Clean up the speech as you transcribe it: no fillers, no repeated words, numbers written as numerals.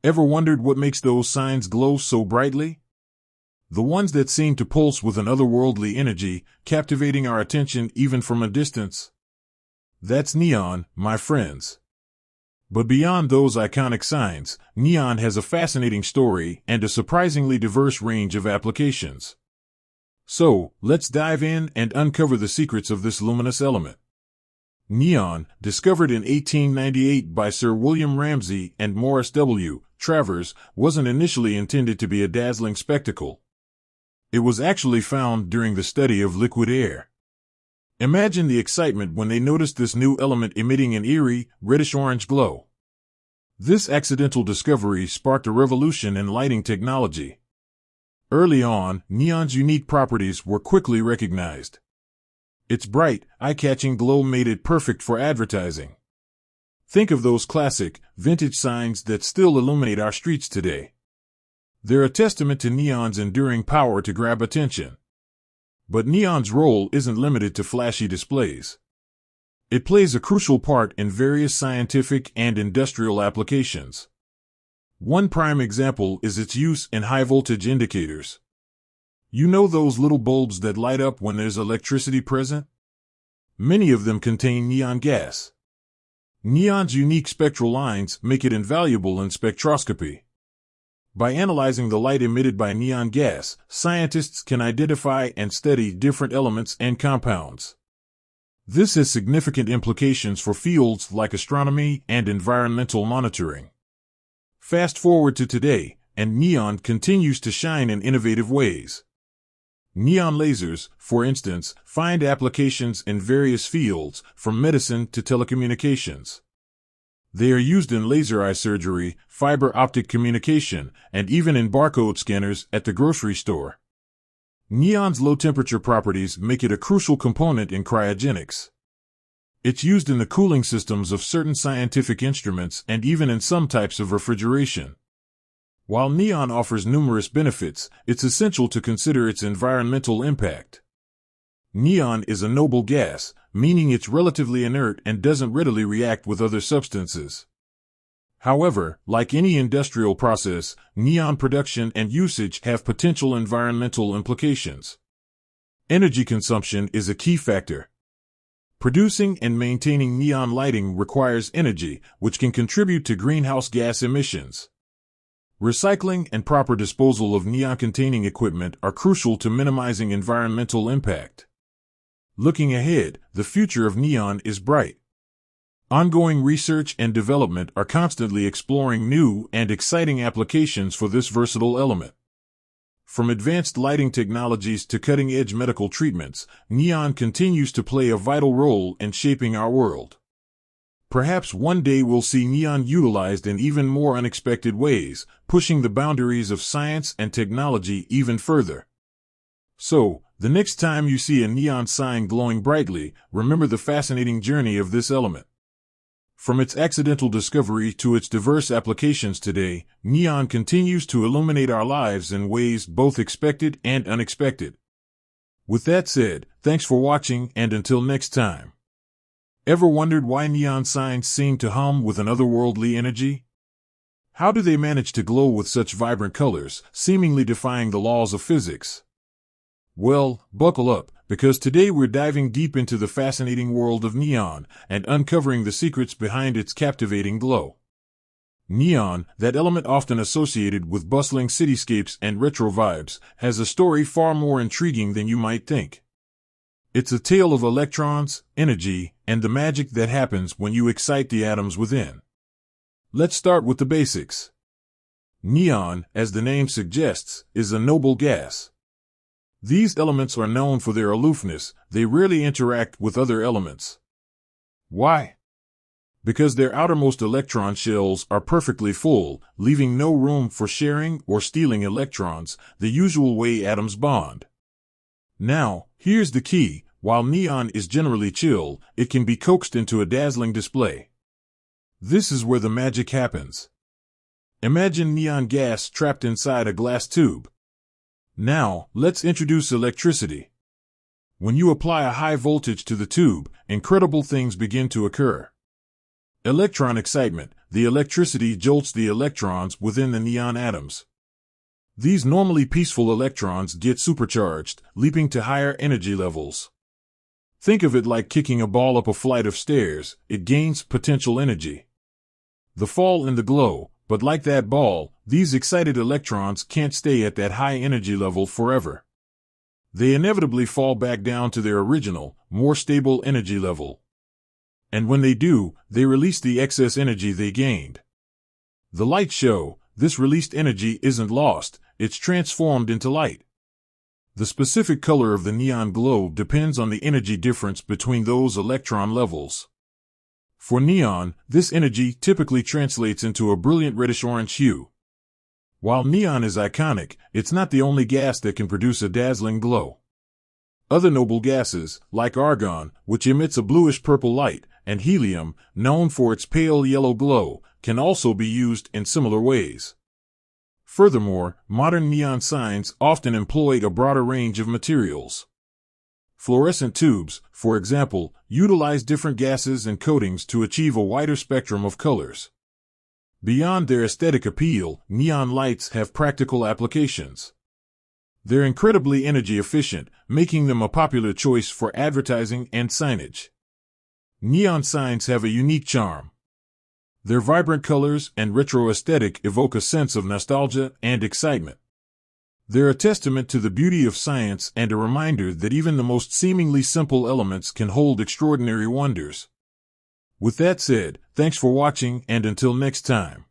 Ever wondered what makes those signs glow so brightly? The ones that seem to pulse with an otherworldly energy, captivating our attention even from a distance? That's neon, my friends. But beyond those iconic signs, neon has a fascinating story and a surprisingly diverse range of applications. So, let's dive in and uncover the secrets of this luminous element. Neon, discovered in 1898 by Sir William Ramsay and Morris W. Travers, wasn't initially intended to be a dazzling spectacle. It was actually found during the study of liquid air. Imagine the excitement when they noticed this new element emitting an eerie, reddish-orange glow. This accidental discovery sparked a revolution in lighting technology. Early on, neon's unique properties were quickly recognized. Its bright, eye-catching glow made it perfect for advertising. Think of those classic, vintage signs that still illuminate our streets today. They're a testament to neon's enduring power to grab attention. But neon's role isn't limited to flashy displays. It plays a crucial part in various scientific and industrial applications. One prime example is its use in high-voltage indicators. You know those little bulbs that light up when there's electricity present? Many of them contain neon gas. Neon's unique spectral lines make it invaluable in spectroscopy. By analyzing the light emitted by neon gas, scientists can identify and study different elements and compounds. This has significant implications for fields like astronomy and environmental monitoring. Fast forward to today, and neon continues to shine in innovative ways. Neon lasers, for instance, find applications in various fields, from medicine to telecommunications. They are used in laser eye surgery, fiber optic communication, and even in barcode scanners at the grocery store. Neon's low-temperature properties make it a crucial component in cryogenics. It's used in the cooling systems of certain scientific instruments and even in some types of refrigeration. While neon offers numerous benefits, it's essential to consider its environmental impact. Neon is a noble gas, meaning it's relatively inert and doesn't readily react with other substances. However, like any industrial process, neon production and usage have potential environmental implications. Energy consumption is a key factor. Producing and maintaining neon lighting requires energy, which can contribute to greenhouse gas emissions. Recycling and proper disposal of neon-containing equipment are crucial to minimizing environmental impact. Looking ahead, the future of neon is bright. Ongoing research and development are constantly exploring new and exciting applications for this versatile element. From advanced lighting technologies to cutting-edge medical treatments, neon continues to play a vital role in shaping our world. Perhaps one day we'll see neon utilized in even more unexpected ways, pushing the boundaries of science and technology even further. So, the next time you see a neon sign glowing brightly, remember the fascinating journey of this element. From its accidental discovery to its diverse applications today, neon continues to illuminate our lives in ways both expected and unexpected. With that said, thanks for watching, and until next time. Ever wondered why neon signs seem to hum with an otherworldly energy? How do they manage to glow with such vibrant colors, seemingly defying the laws of physics? Well, buckle up, because today we're diving deep into the fascinating world of neon and uncovering the secrets behind its captivating glow. Neon, that element often associated with bustling cityscapes and retro vibes, has a story far more intriguing than you might think. It's a tale of electrons, energy, and the magic that happens when you excite the atoms within. Let's start with the basics. Neon, as the name suggests, is a noble gas. These elements are known for their aloofness. They rarely interact with other elements. Why? Because their outermost electron shells are perfectly full, leaving no room for sharing or stealing electrons, the usual way atoms bond. Now, here's the key. While neon is generally chill, it can be coaxed into a dazzling display. This is where the magic happens. Imagine neon gas trapped inside a glass tube. Now, let's introduce electricity. When you apply a high voltage to the tube, incredible things begin to occur. Electron excitement. The electricity jolts the electrons within the neon atoms. These normally peaceful electrons get supercharged, leaping to higher energy levels. Think of it like kicking a ball up a flight of stairs. It gains potential energy. The fall and the glow. But like that ball, these excited electrons can't stay at that high energy level forever. They inevitably fall back down to their original, more stable energy level. And when they do, they release the excess energy they gained. The light show, this released energy isn't lost, it's transformed into light. The specific color of the neon glow depends on the energy difference between those electron levels. For neon, this energy typically translates into a brilliant reddish-orange hue. While neon is iconic, it's not the only gas that can produce a dazzling glow. Other noble gases, like argon, which emits a bluish-purple light, and helium, known for its pale yellow glow, can also be used in similar ways. Furthermore, modern neon signs often employ a broader range of materials. Fluorescent tubes, for example, utilize different gases and coatings to achieve a wider spectrum of colors. Beyond their aesthetic appeal, neon lights have practical applications. They're incredibly energy efficient, making them a popular choice for advertising and signage. Neon signs have a unique charm. Their vibrant colors and retro aesthetic evoke a sense of nostalgia and excitement. They're a testament to the beauty of science and a reminder that even the most seemingly simple elements can hold extraordinary wonders. With that said, thanks for watching, and until next time.